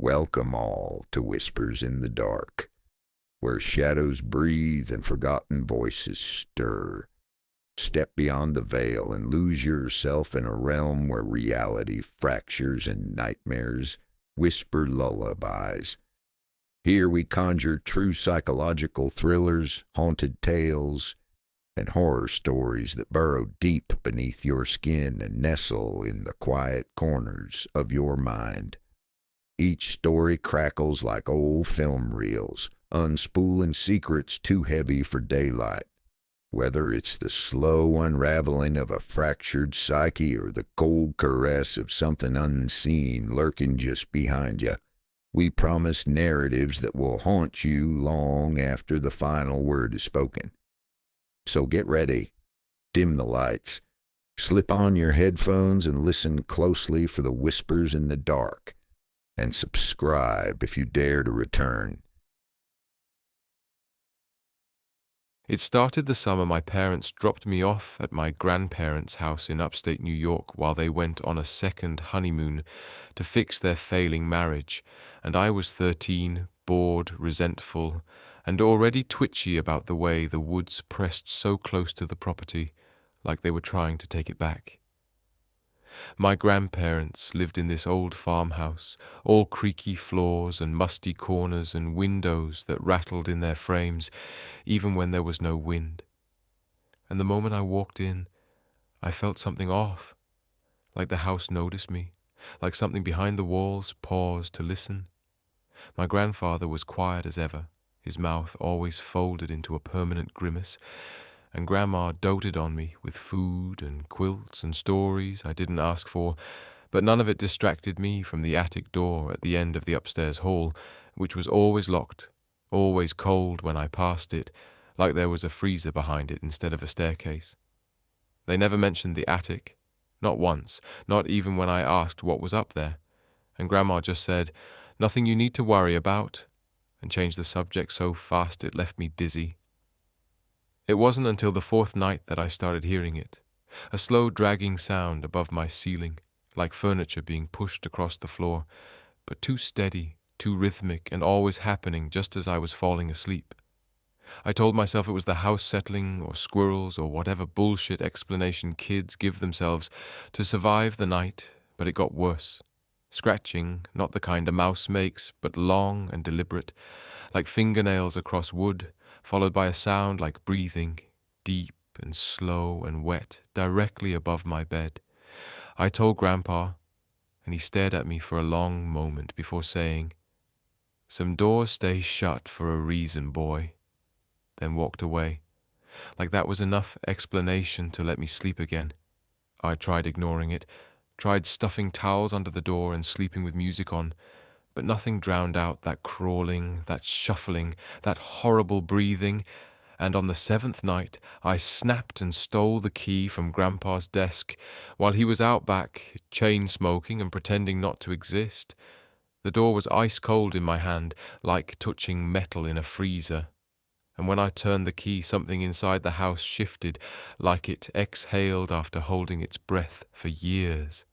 Welcome all to Whispers in the Dark, where shadows breathe and forgotten voices stir. Step beyond the veil and lose yourself in a realm where reality fractures and nightmares whisper lullabies. Here we conjure true psychological thrillers, haunted tales, and horror stories that burrow deep beneath your skin and nestle in the quiet corners of your mind. Each story crackles like old film reels, unspooling secrets too heavy for daylight. Whether it's the slow unraveling of a fractured psyche or the cold caress of something unseen lurking just behind you, we promise narratives that will haunt you long after the final word is spoken. So get ready, dim the lights, slip on your headphones and listen closely for the whispers in the dark. And subscribe if you dare to return. It started the summer my parents dropped me off at my grandparents' house in upstate New York while they went on a second honeymoon to fix their failing marriage, and I was 13, bored, resentful, and already twitchy about the way the woods pressed so close to the property, like they were trying to take it back. My grandparents lived in this old farmhouse, all creaky floors and musty corners and windows that rattled in their frames, even when there was no wind. And the moment I walked in, I felt something off, like the house noticed me, like something behind the walls paused to listen. My grandfather was quiet as ever, his mouth always folded into a permanent grimace, and Grandma doted on me with food and quilts and stories I didn't ask for, but none of it distracted me from the attic door at the end of the upstairs hall, which was always locked, always cold when I passed it, like there was a freezer behind it instead of a staircase. They never mentioned the attic, not once, not even when I asked what was up there, and Grandma just said, "Nothing you need to worry about," and changed the subject so fast it left me dizzy. It wasn't until the fourth night that I started hearing it, a slow dragging sound above my ceiling, like furniture being pushed across the floor, but too steady, too rhythmic, and always happening just as I was falling asleep. I told myself it was the house settling, or squirrels, or whatever bullshit explanation kids give themselves to survive the night, but it got worse. Scratching, not the kind a mouse makes, but long and deliberate, like fingernails across wood, followed by a sound like breathing, deep and slow and wet, directly above my bed. I told Grandpa, and he stared at me for a long moment before saying, "Some doors stay shut for a reason, boy," then walked away, like that was enough explanation to let me sleep again. I tried ignoring it, tried stuffing towels under the door and sleeping with music on, but nothing drowned out that crawling, that shuffling, that horrible breathing, and on the seventh night I snapped and stole the key from Grandpa's desk while he was out back, chain-smoking and pretending not to exist. The door was ice-cold in my hand, like touching metal in a freezer, and when I turned the key something inside the house shifted, like it exhaled after holding its breath for years.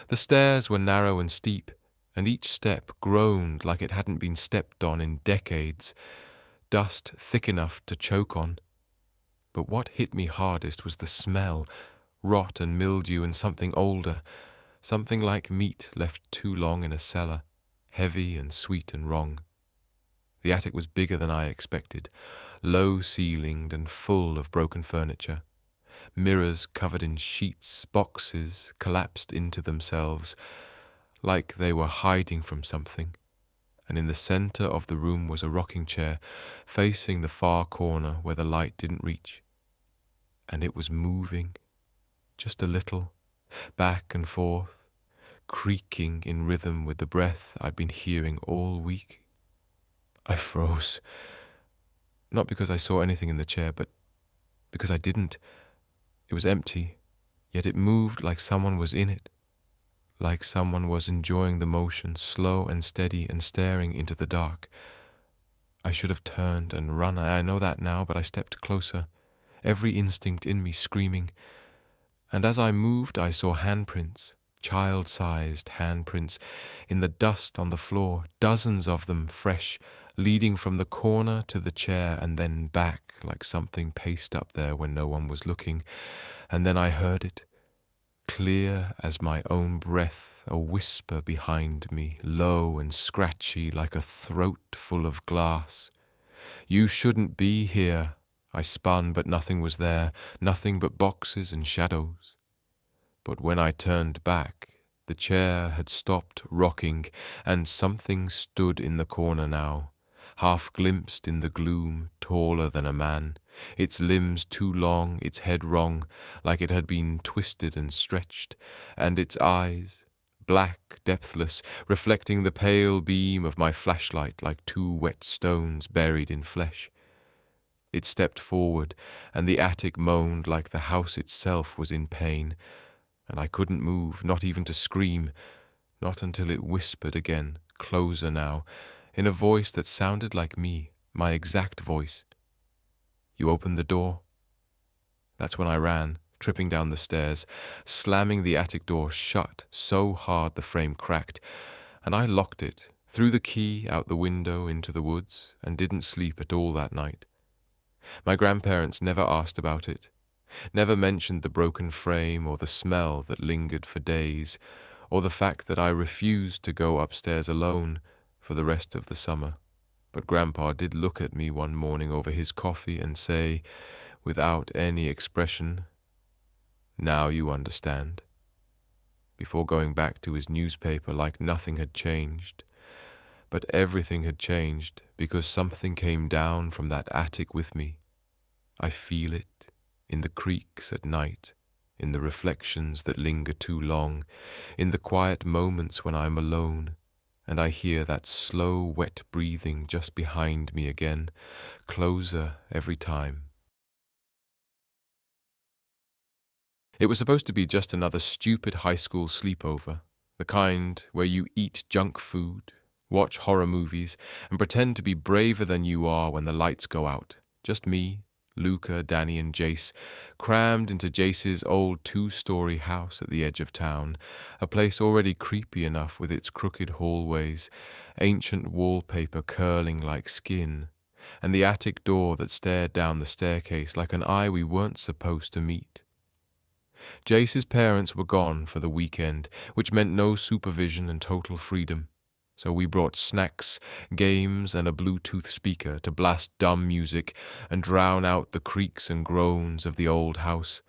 The stairs were narrow and steep, and each step groaned like it hadn't been stepped on in decades, dust thick enough to choke on. But what hit me hardest was the smell, rot and mildew and something older, something like meat left too long in a cellar, heavy and sweet and wrong. The attic was bigger than I expected, low-ceilinged and full of broken furniture. Mirrors covered in sheets, boxes collapsed into themselves, like they were hiding from something, and in the center of the room was a rocking chair, facing the far corner where the light didn't reach. And it was moving, just a little, back and forth, creaking in rhythm with the breath I'd been hearing all week. I froze, not because I saw anything in the chair, but because I didn't. It was empty, yet it moved like someone was in it, like someone was enjoying the motion, slow and steady and staring into the dark. I should have turned and run, I know that now, but I stepped closer, every instinct in me screaming. And as I moved, I saw handprints, child-sized handprints in the dust on the floor, dozens of them fresh, leading from the corner to the chair and then back like something paced up there when no one was looking. And then I heard it, clear as my own breath, a whisper behind me, low and scratchy like a throat full of glass. "You shouldn't be here." I spun, but nothing was there, nothing but boxes and shadows. But when I turned back, the chair had stopped rocking, and something stood in the corner now, half glimpsed in the gloom, taller than a man, its limbs too long, its head wrong, like it had been twisted and stretched, and its eyes, black, depthless, reflecting the pale beam of my flashlight like two wet stones buried in flesh. It stepped forward, and the attic moaned like the house itself was in pain, and I couldn't move, not even to scream, not until it whispered again, closer now, in a voice that sounded like me, my exact voice. "You opened the door?" That's when I ran, tripping down the stairs, slamming the attic door shut so hard the frame cracked, and I locked it, threw the key out the window into the woods, and didn't sleep at all that night. My grandparents never asked about it, never mentioned the broken frame or the smell that lingered for days, or the fact that I refused to go upstairs alone for the rest of the summer. But Grandpa did look at me one morning over his coffee and say, without any expression, "Now you understand," before going back to his newspaper like nothing had changed. But everything had changed because something came down from that attic with me. I feel it in the creaks at night, in the reflections that linger too long, in the quiet moments when I'm alone, and I hear that slow, wet breathing just behind me again, closer every time. It was supposed to be just another stupid high school sleepover, the kind where you eat junk food, watch horror movies, and pretend to be braver than you are when the lights go out. Just me, Luca, Danny, and Jace, crammed into Jace's old 2-story house at the edge of town, a place already creepy enough with its crooked hallways, ancient wallpaper curling like skin, and the attic door that stared down the staircase like an eye we weren't supposed to meet. Jace's parents were gone for the weekend, which meant no supervision and total freedom. So we brought snacks, games, and a Bluetooth speaker to blast dumb music and drown out the creaks and groans of the old house.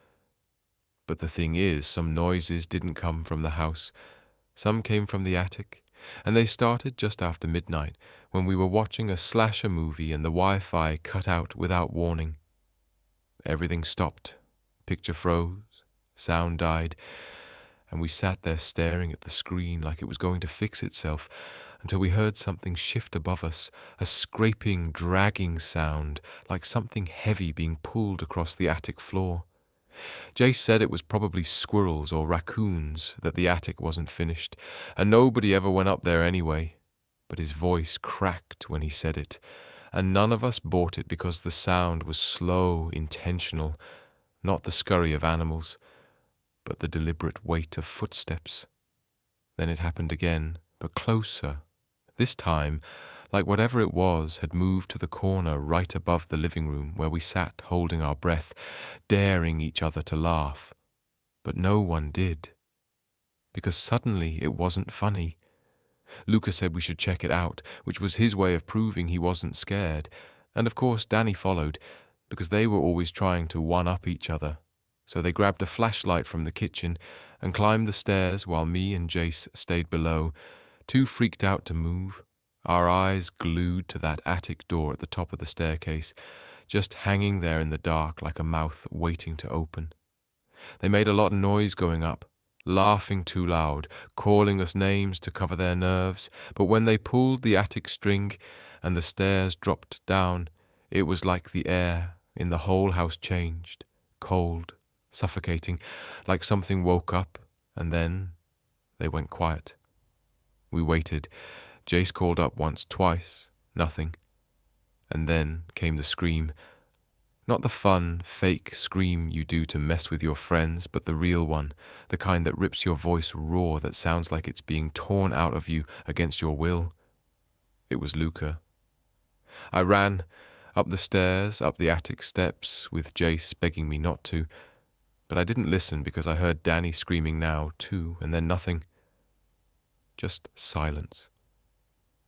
But the thing is, some noises didn't come from the house. Some came from the attic, and they started just after midnight when we were watching a slasher movie and the Wi-Fi cut out without warning. Everything stopped. Picture froze. Sound died. And we sat there staring at the screen like it was going to fix itself until we heard something shift above us, a scraping, dragging sound, like something heavy being pulled across the attic floor. Jace said it was probably squirrels or raccoons, that the attic wasn't finished, and nobody ever went up there anyway. But his voice cracked when he said it, and none of us bought it because the sound was slow, intentional, not the scurry of animals, but the deliberate weight of footsteps. Then it happened again, but closer. This time, like whatever it was, had moved to the corner right above the living room where we sat holding our breath, daring each other to laugh. But no one did. Because suddenly it wasn't funny. Luca said we should check it out, which was his way of proving he wasn't scared. And of course Danny followed, because they were always trying to one-up each other. So they grabbed a flashlight from the kitchen and climbed the stairs while me and Jace stayed below, too freaked out to move, our eyes glued to that attic door at the top of the staircase, just hanging there in the dark like a mouth waiting to open. They made a lot of noise going up, laughing too loud, calling us names to cover their nerves, but when they pulled the attic string and the stairs dropped down, it was like the air in the whole house changed, cold, suffocating, like something woke up, and then they went quiet. We waited. Jace called up once, twice, nothing. And then came the scream. Not the fun, fake scream you do to mess with your friends, but the real one, the kind that rips your voice raw, that sounds like it's being torn out of you against your will. It was Luca. I ran up the stairs, up the attic steps, with Jace begging me not to, but I didn't listen because I heard Danny screaming now, too, and then nothing. Just silence.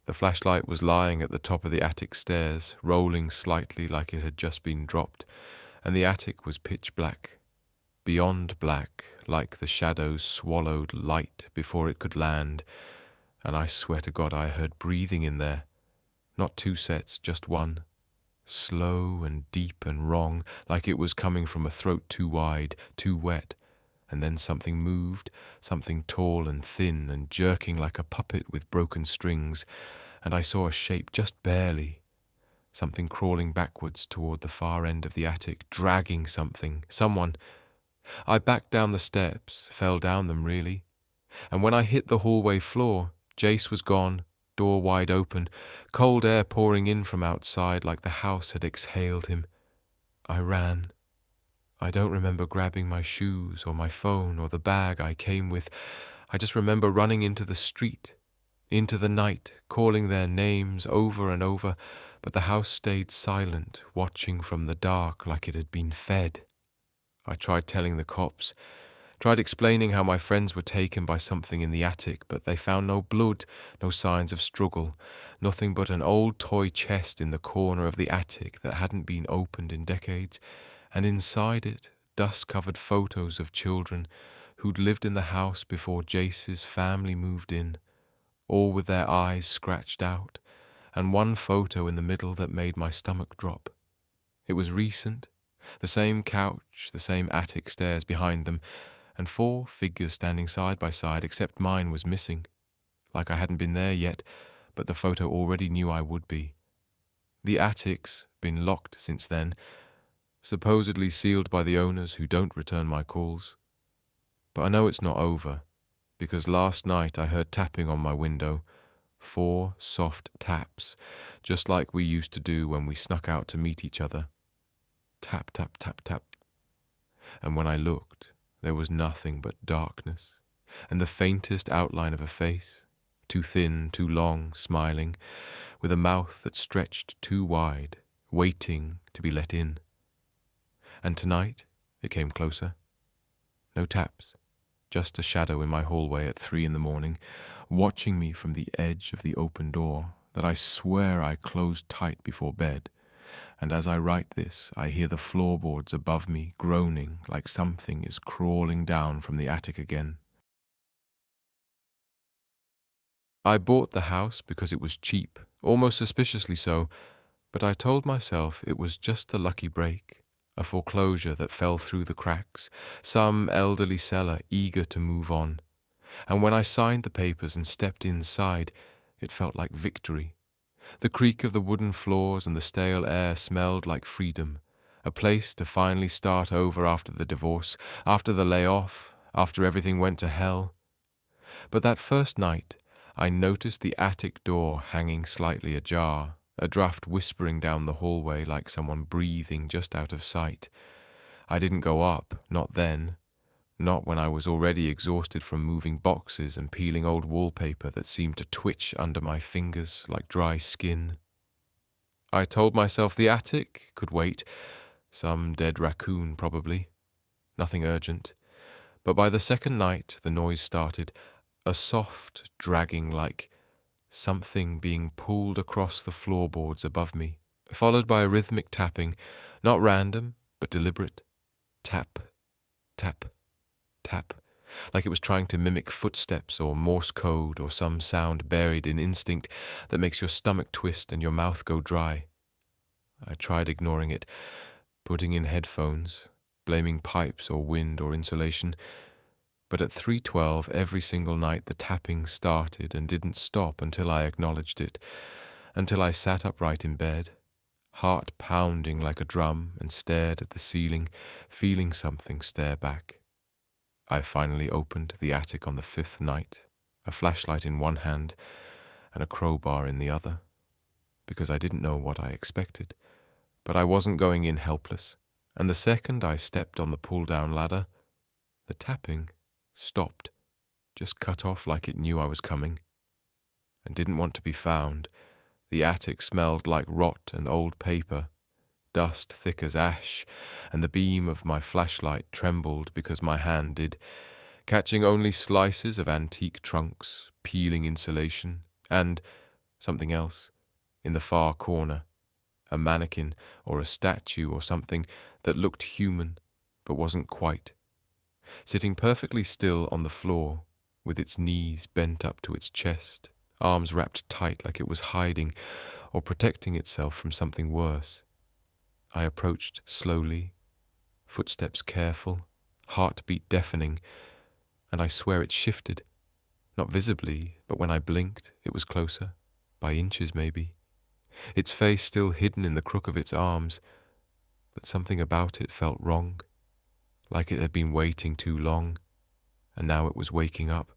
The flashlight was lying at the top of the attic stairs, rolling slightly like it had just been dropped, and the attic was pitch black. Beyond black, like the shadows swallowed light before it could land, and I swear to God I heard breathing in there. Not two sets, just one. Slow and deep and wrong, like it was coming from a throat too wide, too wet. And then something moved, something tall and thin and jerking like a puppet with broken strings, and I saw a shape just barely. Something crawling backwards toward the far end of the attic, dragging something, someone. I backed down the steps, fell down them really, and when I hit the hallway floor, Jace was gone, door wide open, cold air pouring in from outside like the house had exhaled him. I ran. I don't remember grabbing my shoes or my phone or the bag I came with. I just remember running into the street, into the night, calling their names over and over, but the house stayed silent, watching from the dark like it had been fed. I tried telling the cops, tried explaining how my friends were taken by something in the attic, but they found no blood, no signs of struggle, nothing but an old toy chest in the corner of the attic that hadn't been opened in decades, and inside it, dust-covered photos of children who'd lived in the house before Jace's family moved in, all with their eyes scratched out, and one photo in the middle that made my stomach drop. It was recent, the same couch, the same attic stairs behind them, and 4 figures standing side by side, except mine was missing, like I hadn't been there yet, but the photo already knew I would be. The attic's been locked since then, supposedly sealed by the owners who don't return my calls. But I know it's not over, because last night I heard tapping on my window, 4 soft taps, just like we used to do when we snuck out to meet each other. Tap, tap, tap, tap. And when I looked, there was nothing but darkness, and the faintest outline of a face, too thin, too long, smiling, with a mouth that stretched too wide, waiting to be let in. And tonight, it came closer. No taps, just a shadow in my hallway at 3 a.m, watching me from the edge of the open door that I swear I closed tight before bed. And as I write this, I hear the floorboards above me groaning like something is crawling down from the attic again. I bought the house because it was cheap, almost suspiciously so, but I told myself it was just a lucky break, a foreclosure that fell through the cracks, some elderly seller eager to move on. And when I signed the papers and stepped inside, it felt like victory. The creak of the wooden floors and the stale air smelled like freedom, a place to finally start over after the divorce, after the layoff, after everything went to hell. But that first night, I noticed the attic door hanging slightly ajar, a draft whispering down the hallway like someone breathing just out of sight. I didn't go up, not then. Not when I was already exhausted from moving boxes and peeling old wallpaper that seemed to twitch under my fingers like dry skin. I told myself the attic could wait, some dead raccoon probably. Nothing urgent. But by the second night the noise started, a soft dragging like something being pulled across the floorboards above me, followed by a rhythmic tapping, not random, but deliberate. Tap, tap, tap, like it was trying to mimic footsteps or Morse code or some sound buried in instinct that makes your stomach twist and your mouth go dry. I tried ignoring it, putting in headphones, blaming pipes or wind or insulation, but at 3:12 every single night the tapping started and didn't stop until I acknowledged it, until I sat upright in bed, heart pounding like a drum, and stared at the ceiling, feeling something stare back. I finally opened the attic on the 5th night, a flashlight in one hand and a crowbar in the other, because I didn't know what I expected, But I wasn't going in helpless, and the second I stepped on the pull-down ladder, the tapping stopped, just cut off like it knew I was coming, and didn't want to be found. The attic smelled like rot and old paper, dust thick as ash, and the beam of my flashlight trembled because my hand did, catching only slices of antique trunks, peeling insulation, and something else in the far corner, a mannequin or a statue or something that looked human but wasn't quite, sitting perfectly still on the floor with its knees bent up to its chest, arms wrapped tight like it was hiding or protecting itself from something worse. I approached slowly, footsteps careful, heartbeat deafening, and I swear it shifted, not visibly, but when I blinked, it was closer, by inches maybe, its face still hidden in the crook of its arms, but something about it felt wrong, like it had been waiting too long, and now it was waking up.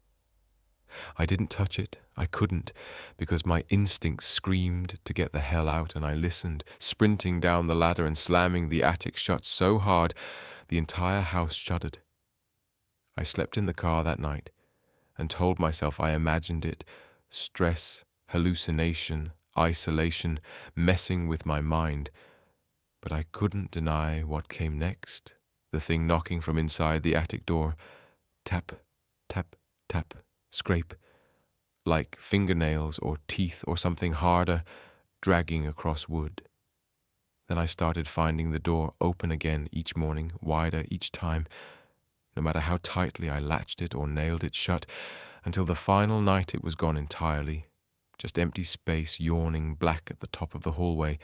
I didn't touch it, I couldn't, because my instincts screamed to get the hell out, and I listened, sprinting down the ladder and slamming the attic shut so hard the entire house shuddered. I slept in the car that night and told myself I imagined it, stress, hallucination, isolation, messing with my mind, but I couldn't deny what came next, the thing knocking from inside the attic door, tap, tap, tap, scrape, like fingernails or teeth or something harder, dragging across wood. Then I started finding the door open again each morning, wider each time, no matter how tightly I latched it or nailed it shut, until the final night it was gone entirely, just empty space yawning black at the top of the hallway,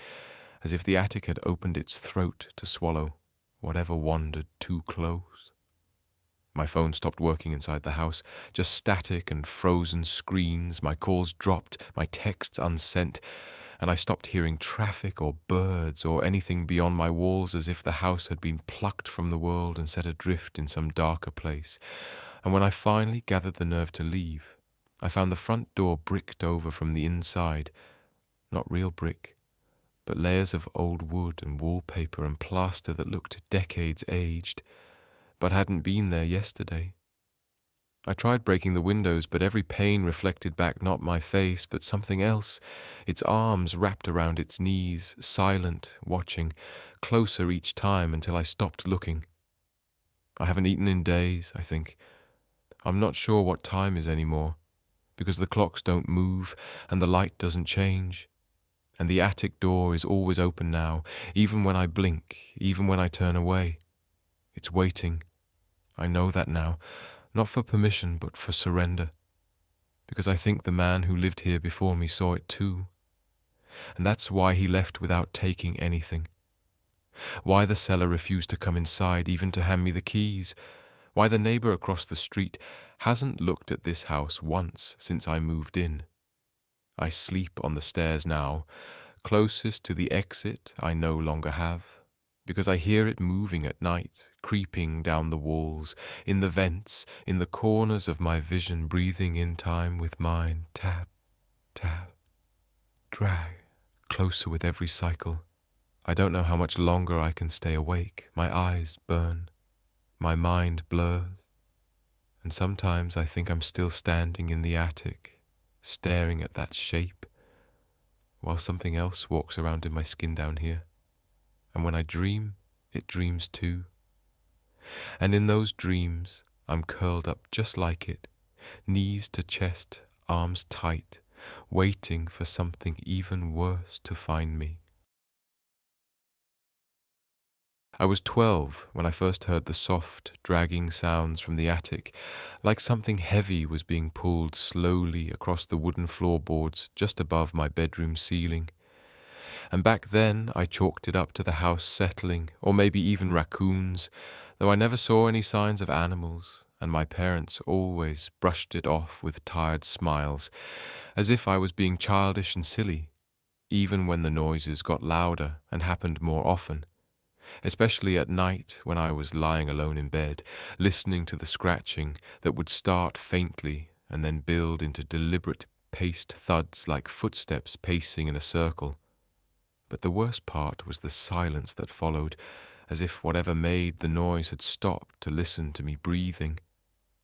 as if the attic had opened its throat to swallow whatever wandered too close. My phone stopped working inside the house, just static and frozen screens, my calls dropped, my texts unsent, and I stopped hearing traffic or birds or anything beyond my walls, as if the house had been plucked from the world and set adrift in some darker place. And when I finally gathered the nerve to leave, I found the front door bricked over from the inside, not real brick, but layers of old wood and wallpaper and plaster that looked decades aged, but hadn't been there yesterday. I tried breaking the windows, but every pane reflected back not my face, but something else, its arms wrapped around its knees, silent, watching, closer each time until I stopped looking. I haven't eaten in days, I think. I'm not sure what time is anymore, because the clocks don't move and the light doesn't change. And the attic door is always open now, even when I blink, even when I turn away. It's waiting. I know that now, not for permission, but for surrender, because I think the man who lived here before me saw it too. And that's why he left without taking anything. Why the seller refused to come inside, even to hand me the keys. Why the neighbor across the street hasn't looked at this house once since I moved in. I sleep on the stairs now, closest to the exit I no longer have, because I hear it moving at night, creeping down the walls, in the vents, in the corners of my vision, breathing in time with mine. Tap, tap, drag, closer with every cycle. I don't know how much longer I can stay awake. My eyes burn, my mind blurs, and sometimes I think I'm still standing in the attic, staring at that shape, while something else walks around in my skin down here. And when I dream, it dreams too. And in those dreams, I'm curled up just like it, knees to chest, arms tight, waiting for something even worse to find me. I was 12 when I first heard the soft, dragging sounds from the attic, like something heavy was being pulled slowly across the wooden floorboards just above my bedroom ceiling. And back then I chalked it up to the house settling, or maybe even raccoons, though I never saw any signs of animals, and my parents always brushed it off with tired smiles, as if I was being childish and silly, even when the noises got louder and happened more often, especially at night when I was lying alone in bed, listening to the scratching that would start faintly and then build into deliberate paced thuds like footsteps pacing in a circle. But the worst part was the silence that followed, as if whatever made the noise had stopped to listen to me breathing.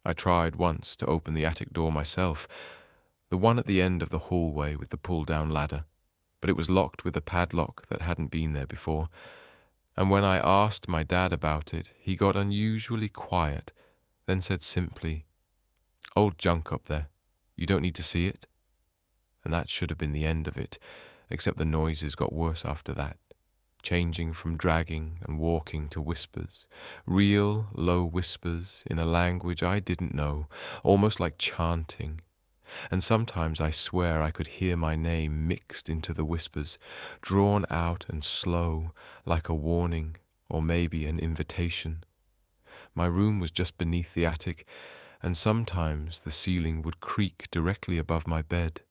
I tried once to open the attic door myself, the one at the end of the hallway with the pull-down ladder, but it was locked with a padlock that hadn't been there before, and when I asked my dad about it, he got unusually quiet, then said simply, "Old junk up there. You don't need to see it." And that should have been the end of it, except the noises got worse after that, changing from dragging and walking to whispers, real low whispers in a language I didn't know, almost like chanting. And sometimes I swear I could hear my name mixed into the whispers, drawn out and slow, like a warning or maybe an invitation. My room was just beneath the attic, and sometimes the ceiling would creak directly above my bed,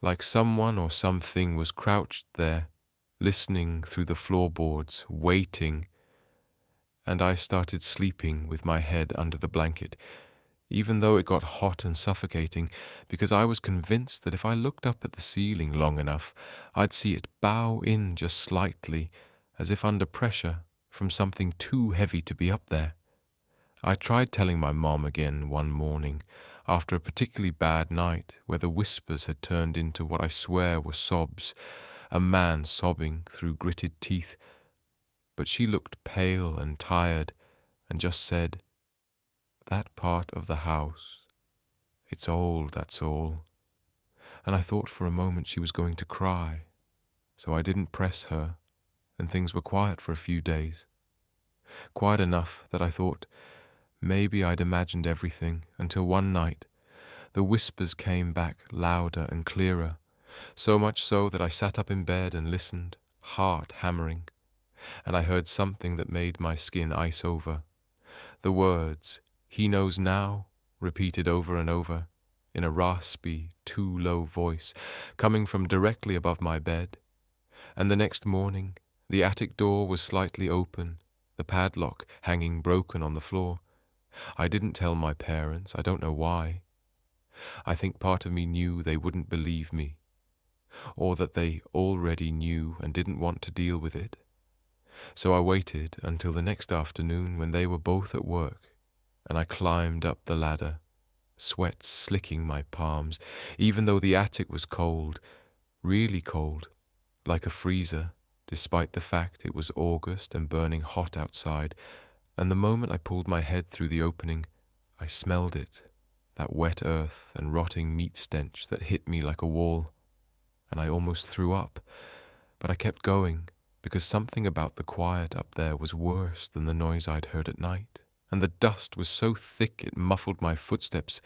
like someone or something was crouched there, listening through the floorboards, waiting, and I started sleeping with my head under the blanket, even though it got hot and suffocating, because I was convinced that if I looked up at the ceiling long enough, I'd see it bow in just slightly, as if under pressure from something too heavy to be up there. I tried telling my mom again one morning, after a particularly bad night where the whispers had turned into what I swear were sobs, a man sobbing through gritted teeth, but she looked pale and tired and just said, "That part of the house, it's old, that's all." And I thought for a moment she was going to cry, so I didn't press her, and things were quiet for a few days. Quiet enough that I thought maybe I'd imagined everything, until one night the whispers came back louder and clearer, so much so that I sat up in bed and listened, heart hammering, and I heard something that made my skin ice over. The words, "He knows now," repeated over and over, in a raspy, too low voice, coming from directly above my bed. And the next morning, the attic door was slightly open, the padlock hanging broken on the floor. I didn't tell my parents, I don't know why. I think part of me knew they wouldn't believe me, or that they already knew and didn't want to deal with it. So I waited until the next afternoon when they were both at work, and I climbed up the ladder, sweat slicking my palms, even though the attic was cold, really cold, like a freezer, despite the fact it was August and burning hot outside. And the moment I pulled my head through the opening, I smelled it, that wet earth and rotting meat stench that hit me like a wall, and I almost threw up. But I kept going, because something about the quiet up there was worse than the noise I'd heard at night, and the dust was so thick it muffled my footsteps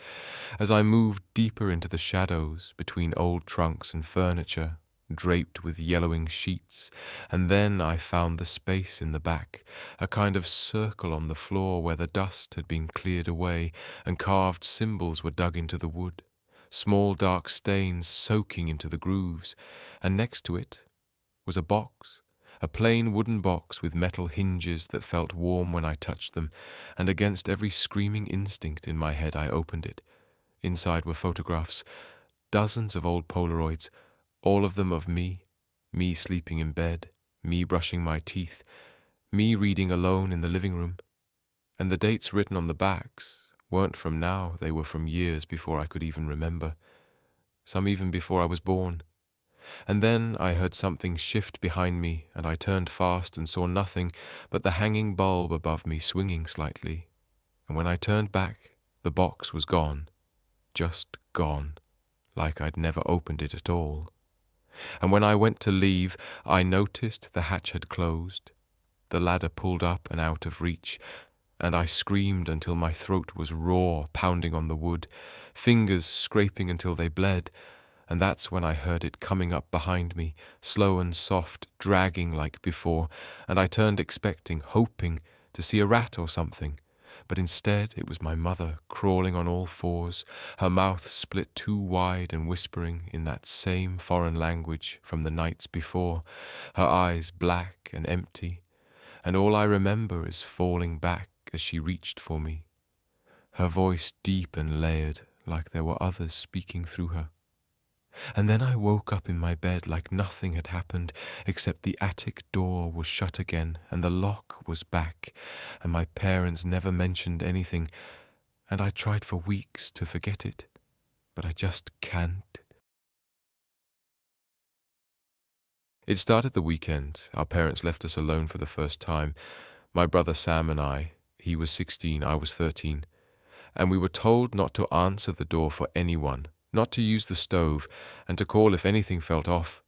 as I moved deeper into the shadows between old trunks and furniture, draped with yellowing sheets, and then I found the space in the back, a kind of circle on the floor where the dust had been cleared away and carved symbols were dug into the wood, small dark stains soaking into the grooves, and next to it was a box, a plain wooden box with metal hinges that felt warm when I touched them, and against every screaming instinct in my head I opened it. Inside were photographs, dozens of old Polaroids, all of them of me sleeping in bed, me brushing my teeth, me reading alone in the living room. And the dates written on the backs weren't from now, they were from years before I could even remember, some even before I was born. And then I heard something shift behind me, and I turned fast and saw nothing but the hanging bulb above me swinging slightly. And when I turned back, the box was gone, just gone, like I'd never opened it at all. And when I went to leave, I noticed the hatch had closed, the ladder pulled up and out of reach, and I screamed until my throat was raw, pounding on the wood, fingers scraping until they bled, and that's when I heard it coming up behind me, slow and soft, dragging like before, and I turned expecting, hoping to see a rat or something. But instead it was my mother crawling on all fours, her mouth split too wide and whispering in that same foreign language from the nights before, her eyes black and empty, and all I remember is falling back as she reached for me, her voice deep and layered like there were others speaking through her. And then I woke up in my bed like nothing had happened, except the attic door was shut again, and the lock was back, and my parents never mentioned anything, and I tried for weeks to forget it, but I just can't. It started the weekend. Our parents left us alone for the first time. My brother Sam and I. He was 16, I was 13. And we were told not to answer the door for anyone, not to use the stove, and to call if anything felt off.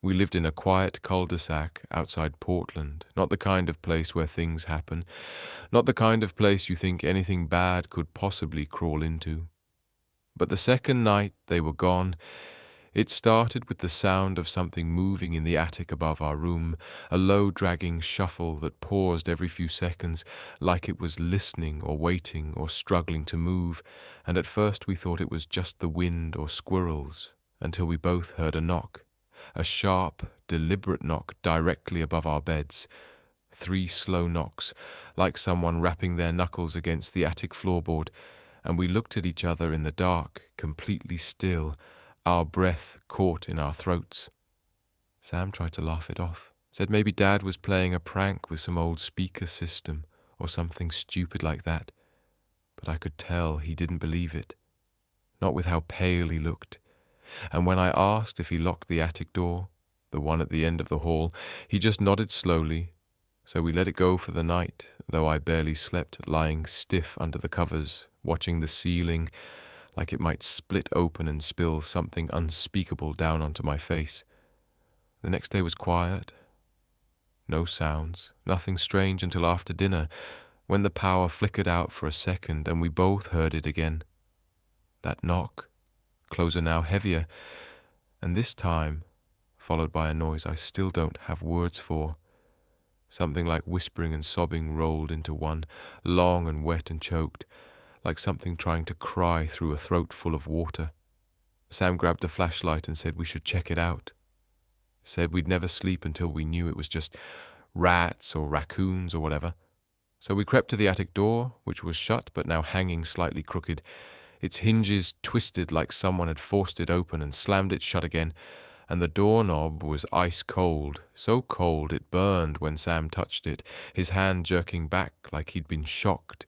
We lived in a quiet cul-de-sac outside Portland, not the kind of place where things happen, not the kind of place you think anything bad could possibly crawl into. But the second night they were gone, it started with the sound of something moving in the attic above our room, a low dragging shuffle that paused every few seconds, like it was listening or waiting or struggling to move, and at first we thought it was just the wind or squirrels, until we both heard a knock, a sharp, deliberate knock directly above our beds. 3 slow knocks, like someone rapping their knuckles against the attic floorboard, and we looked at each other in the dark, completely still, our breath caught in our throats. Sam tried to laugh it off, said maybe Dad was playing a prank with some old speaker system or something stupid like that, but I could tell he didn't believe it, not with how pale he looked. And when I asked if he locked the attic door, the one at the end of the hall, he just nodded slowly, so we let it go for the night, though I barely slept, lying stiff under the covers, watching the ceiling, like it might split open and spill something unspeakable down onto my face. The next day was quiet. No sounds, nothing strange until after dinner, when the power flickered out for a second and we both heard it again. That knock, closer now, heavier, and this time followed by a noise I still don't have words for. Something like whispering and sobbing rolled into one, long and wet and choked, like something trying to cry through a throat full of water. Sam grabbed a flashlight and said we should check it out. Said we'd never sleep until we knew it was just rats or raccoons or whatever. So we crept to the attic door, which was shut but now hanging slightly crooked, its hinges twisted like someone had forced it open and slammed it shut again, and the doorknob was ice cold, so cold it burned when Sam touched it, his hand jerking back like he'd been shocked.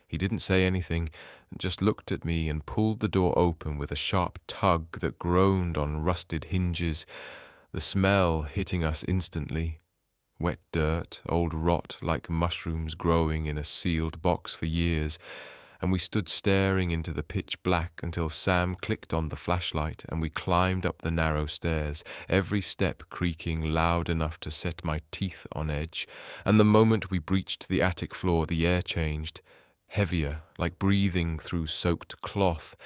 He didn't say anything, just looked at me and pulled the door open with a sharp tug that groaned on rusted hinges, the smell hitting us instantly. Wet dirt, old rot like mushrooms growing in a sealed box for years, and we stood staring into the pitch black until Sam clicked on the flashlight and we climbed up the narrow stairs, every step creaking loud enough to set my teeth on edge, and the moment we breached the attic floor the air changed, heavier, like breathing through soaked cloth,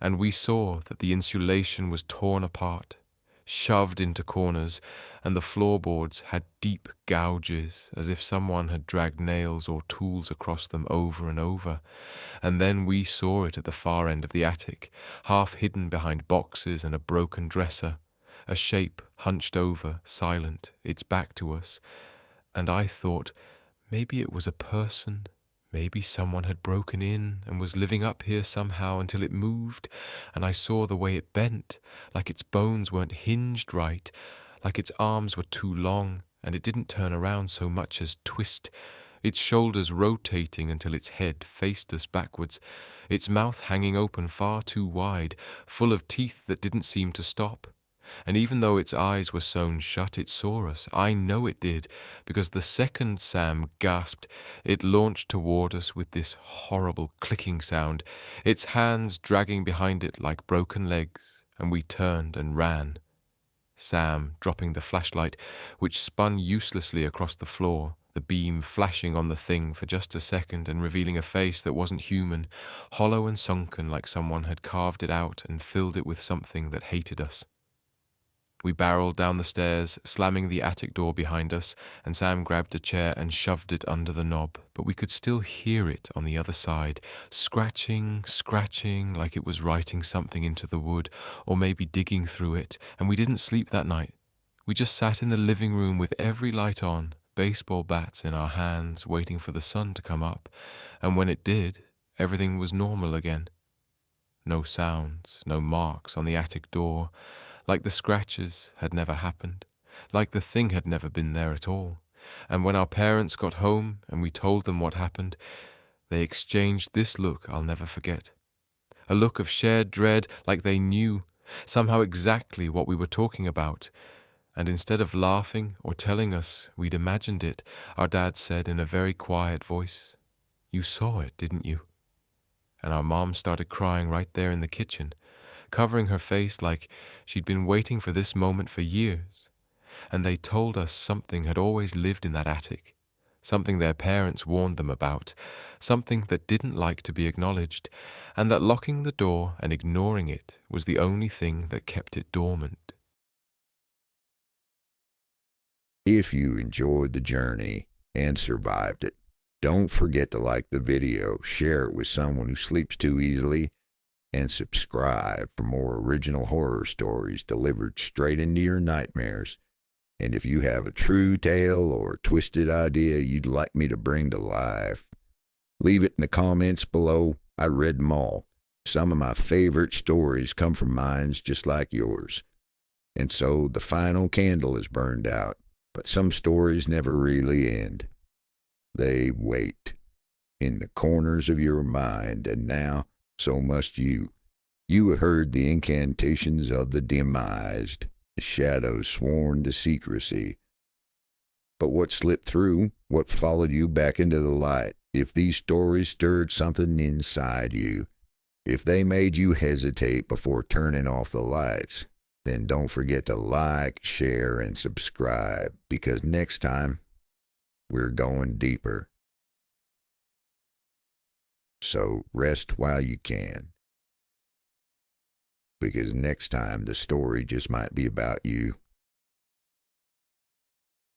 and we saw that the insulation was torn apart, shoved into corners, and the floorboards had deep gouges, as if someone had dragged nails or tools across them over and over. And then we saw it at the far end of the attic, half hidden behind boxes and a broken dresser, a shape hunched over, silent, its back to us, and I thought maybe it was a person. Maybe someone had broken in and was living up here somehow until it moved, and I saw the way it bent, like its bones weren't hinged right, like its arms were too long, and it didn't turn around so much as twist, its shoulders rotating until its head faced us backwards, its mouth hanging open far too wide, full of teeth that didn't seem to stop. And even though its eyes were sewn shut, it saw us. I know it did, because the second Sam gasped, it launched toward us with this horrible clicking sound, its hands dragging behind it like broken legs, and we turned and ran. Sam dropping the flashlight, which spun uselessly across the floor, the beam flashing on the thing for just a second and revealing a face that wasn't human, hollow and sunken like someone had carved it out and filled it with something that hated us. We barreled down the stairs, slamming the attic door behind us, and Sam grabbed a chair and shoved it under the knob, but we could still hear it on the other side, scratching, scratching, like it was writing something into the wood, or maybe digging through it, and we didn't sleep that night. We just sat in the living room with every light on, baseball bats in our hands, waiting for the sun to come up, and when it did, everything was normal again. No sounds, no marks on the attic door, like the scratches had never happened, like the thing had never been there at all. And when our parents got home and we told them what happened, they exchanged this look I'll never forget. A look of shared dread, like they knew somehow exactly what we were talking about. And instead of laughing or telling us we'd imagined it, our dad said in a very quiet voice, "You saw it, didn't you?" And our mom started crying right there in the kitchen, covering her face like she'd been waiting for this moment for years. And they told us something had always lived in that attic, something their parents warned them about, something that didn't like to be acknowledged, and that locking the door and ignoring it was the only thing that kept it dormant. If you enjoyed the journey and survived it, don't forget to like the video, share it with someone who sleeps too easily, and subscribe for more original horror stories delivered straight into your nightmares. And if you have a true tale or twisted idea you'd like me to bring to life, leave it in the comments below. I read them all. Some of my favorite stories come from minds just like yours. And so the final candle is burned out, but some stories never really end. They wait in the corners of your mind, and now so must you. You have heard the incantations of the demised, the shadows sworn to secrecy. But what slipped through, what followed you back into the light, if these stories stirred something inside you, if they made you hesitate before turning off the lights, then don't forget to like, share, and subscribe, because next time, we're going deeper. So rest while you can, because next time the story just might be about you.